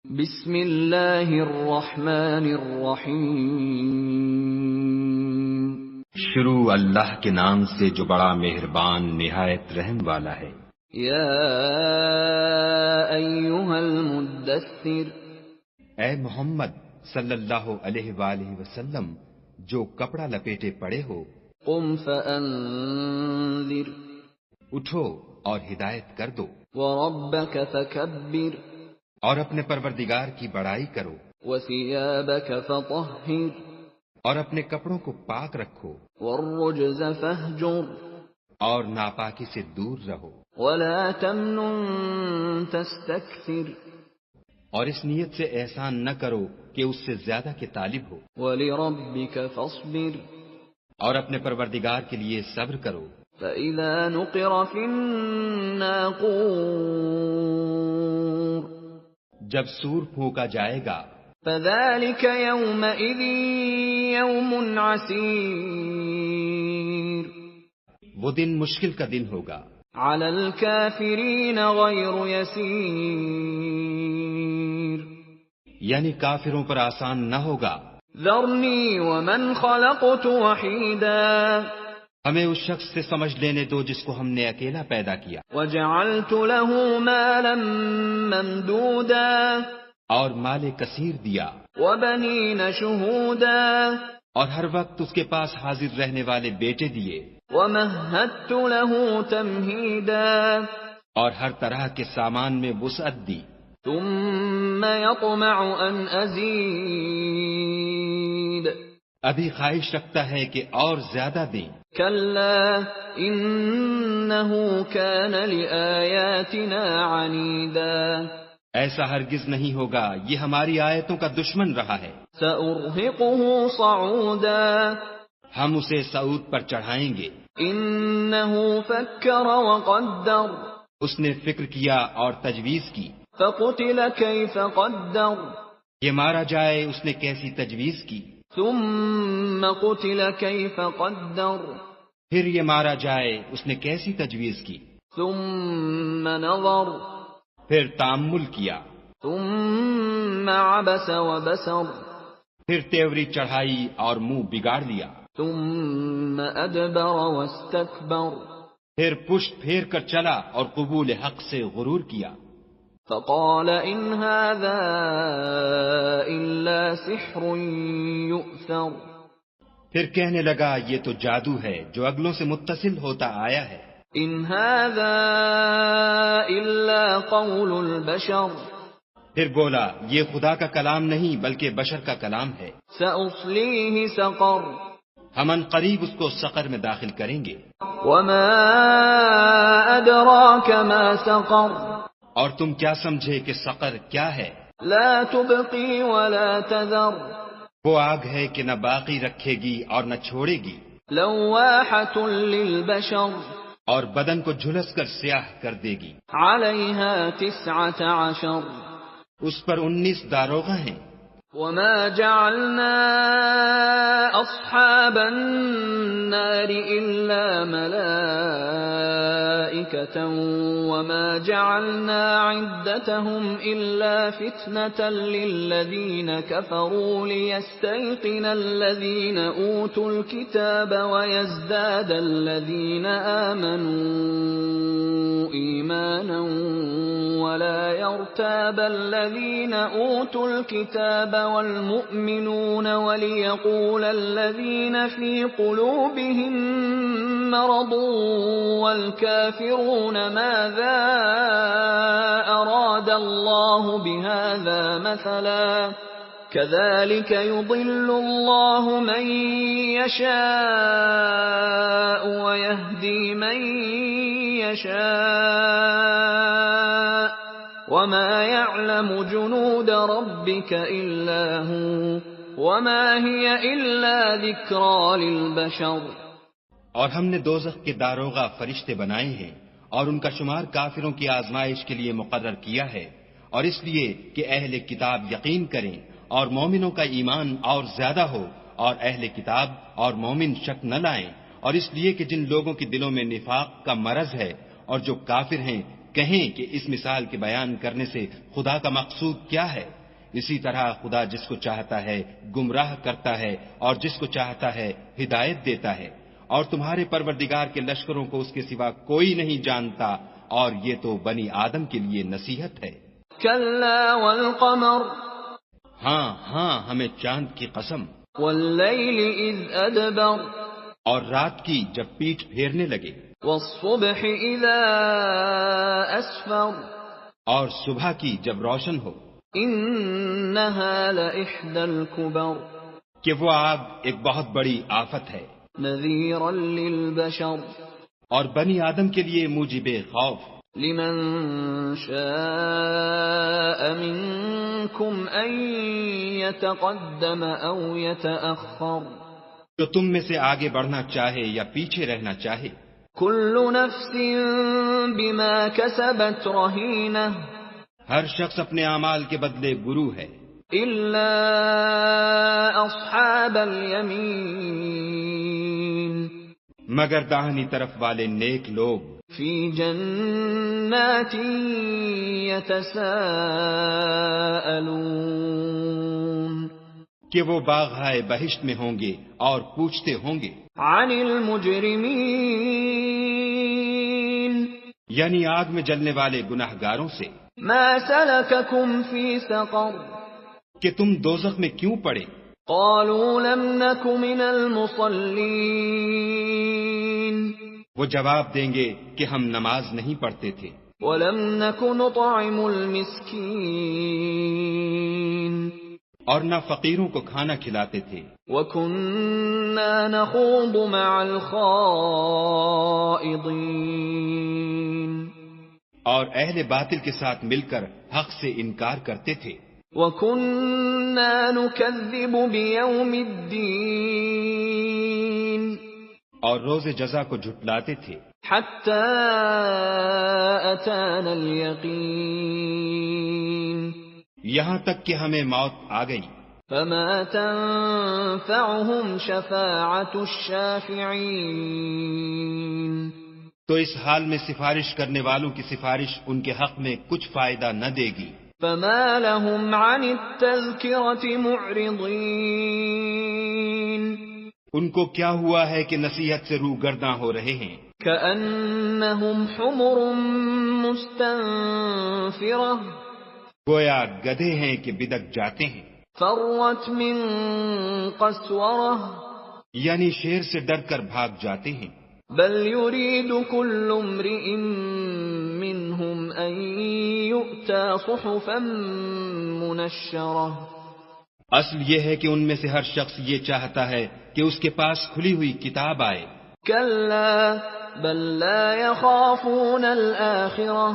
بسم اللہ الرحمن الرحیم شروع اللہ کے نام سے جو بڑا مہربان نہایت رحم والا ہے۔ یا ایھا المدثر، اے محمد صلی اللہ علیہ وآلہ وسلم جو کپڑا لپیٹے پڑے ہو، قم فانذر، اٹھو اور ہدایت کر دو، وربک فکبر، اور اپنے پروردگار کی بڑائی کرو، وثیابک فطہر، اور اپنے کپڑوں کو پاک رکھو، والرجز فاہجر، اور ناپاکی سے دور رہو، ولا تمنن تستکثر، اور اس نیت سے احسان نہ کرو کہ اس سے زیادہ کے طالب ہو، ولربک فاصبر، اور اپنے پروردگار کے لیے صبر کرو۔ فإذا نقر في الناقور، جب سور پھونکا جائے گا، فذلك يومئذ يوم عسير، وہ دن مشکل کا دن ہوگا، على الكافرين غير يسير، یعنی کافروں پر آسان نہ ہوگا۔ ذرني ومن خلقت وحيدا، ہمیں اس شخص سے سمجھ لینے دو جس کو ہم نے اکیلا پیدا کیا، وجعلت له مالا ممدودا، اور مال کثیر دیا، وبنين شهودا، اور ہر وقت اس کے پاس حاضر رہنے والے بیٹے دیے، ومهدت له تمهيدا، اور ہر طرح کے سامان میں وسعت دی۔ ثم يطمع ان ازيد، ابھی خواہش رکھتا ہے کہ اور زیادہ دیں۔ كلا انه كان لآياتنا عنيدا، ایسا ہرگز نہیں ہوگا، یہ ہماری آیتوں کا دشمن رہا ہے۔ سأرهقه صعودا، ہم اسے صعود پر چڑھائیں گے۔ انه فكر وقدر، اس نے فکر کیا اور تجویز کی۔ فقتل كيف قدر، یہ مارا جائے اس نے کیسی تجویز کی۔ ثم قتل كيف قدر، پھر یہ مارا جائے اس نے کیسی تجویز کی۔ ثم نظر، پھر تأمل کیا، ثم عبس وبسر، پھر تیوری چڑھائی اور منہ بگاڑ لیا، ثم ادبر واستكبر، پھر پشت پھیر کر چلا اور قبول حق سے غرور کیا۔ فقال ان هذا الا سحر يؤثر، پھر کہنے لگا یہ تو جادو ہے جو اگلوں سے متصل ہوتا آیا ہے۔ ان هذا الا قول البشر، پھر بولا یہ خدا کا کلام نہیں بلکہ بشر کا کلام ہے۔ سأصليه سقر، ہم ان قریب اس کو سقر میں داخل کریں گے۔ وما ادراك ما سقر، اور تم کیا سمجھے کہ سقر کیا ہے؟ لا تبقي ولا تذر، وہ آگ ہے کہ نہ باقی رکھے گی اور نہ چھوڑے گی، لواحة للبشر، اور بدن کو جھلس کر سیاہ کر دے گی۔ عليها 19، اس پر 19 داروغہ ہیں۔ وما جعلنا اصحاب النار الا ملائكة وما جعلنا عدتهم الا فتنة للذين كفروا ليستيقن الذين اوتوا الكتاب ويزداد الذين آمنوا ايمانا ولا يرتاب الذين اوتوا الكتاب والمؤمنون وليقول الذين في قلوبهم مرض والكافرون ماذا أراد الله بهذا مثلا كذلك يضل الله من يشاء ويهدي من يشاء وما يعلم جنود ربك إلا هو وما هي إلا ذكرى للبشر۔ اور ہم نے دوزخ کے داروغہ فرشتے بنائے ہیں اور ان کا شمار کافروں کی آزمائش کے لیے مقرر کیا ہے، اور اس لیے کہ اہل کتاب یقین کریں اور مومنوں کا ایمان اور زیادہ ہو، اور اہل کتاب اور مومن شک نہ لائیں، اور اس لیے کہ جن لوگوں کے دلوں میں نفاق کا مرض ہے اور جو کافر ہیں کہیں کہ اس مثال کے بیان کرنے سے خدا کا مقصود کیا ہے؟ اسی طرح خدا جس کو چاہتا ہے گمراہ کرتا ہے اور جس کو چاہتا ہے ہدایت دیتا ہے، اور تمہارے پروردگار کے لشکروں کو اس کے سوا کوئی نہیں جانتا، اور یہ تو بنی آدم کے لیے نصیحت ہے۔ كلا والقمر ہاں ہاں، ہمیں چاند کی قسم، والليل إذ أدبر اور رات کی جب پیٹ پھیرنے لگے، والصبح إذا أسفر اور صبح کی جب روشن ہو، إنها لإحدى الكبر کہ وہ آگ ایک بہت بڑی آفت ہے، نذيرا للبشر اور بنی آدم کے لیے موجب خوف، لمن شاء منكم أن يتقدم أو يتأخر جو تم میں سے آگے بڑھنا چاہے یا پیچھے رہنا چاہے۔ كل نفس بما كسبت رهينة ہر شخص اپنے اعمال کے بدلے گرو ہے، إلا أصحاب اليمين مگر داہنی طرف والے نیک لوگ في جنات يتساءلون کہ وہ باغہائے بہشت میں ہوں گے اور پوچھتے ہوں گے عن المجرمين یعنی آگ میں جلنے والے گناہ گاروں سے ما سلككم في سقر کہ تم دوزخ میں کیوں پڑے؟ قالوا لم نك من المصلين وہ جواب دیں گے کہ ہم نماز نہیں پڑھتے تھے، ولم نك نطعم المسكين اور نہ فقیروں کو کھانا کھلاتے تھے، وكنا نخوض مع الخائضين اور اہل باطل کے ساتھ مل کر حق سے انکار کرتے تھے، وكنا نكذب بيوم الدين اور روز جزا کو جھٹلاتے تھے، حتى أتانا اليقين یہاں تک کہ ہمیں موت آ گئی۔ فما تنفعهم شفاعة الشافعين تو اس حال میں سفارش کرنے والوں کی سفارش ان کے حق میں کچھ فائدہ نہ دے گی۔ فما لهم عن التذكرة معرضين ان کو کیا ہوا ہے کہ نصیحت سے روگرداں ہو رہے ہیں، كأنهم حمر مستنفرة گویا گدھے ہیں کہ بدک جاتے ہیں، فرت من قسورة یعنی شیر سے ڈر کر بھاگ جاتے ہیں۔ بل يريد كل امرئ منهم أن يؤتى صحفا منشرة اصل یہ ہے کہ ان میں سے ہر شخص یہ چاہتا ہے کہ اس کے پاس کھلی ہوئی کتاب آئے، كلا بل لا يخافون الآخرة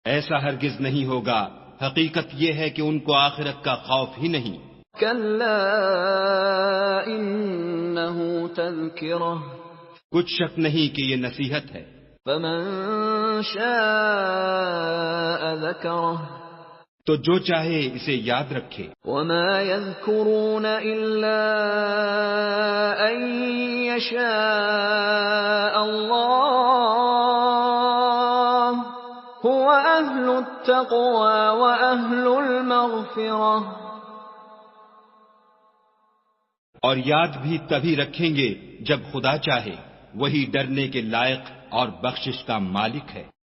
ایسا ہرگز نہیں ہوگا، حقیقت یہ ہے کہ ان کو آخرت کا خوف ہی نہیں۔ كلا إنه تذكرة کچھ شک نہیں کہ یہ نصیحت ہے، فمن شاء ذكره تو جو چاہے اسے یاد رکھے۔ وما يذكرون إلا أن يشاء الله هو أهل التقوى وأهل المغفرة اور یاد بھی تبھی رکھیں گے جب خدا چاہے، وہی ڈرنے کے لائق اور بخشش کا مالک ہے۔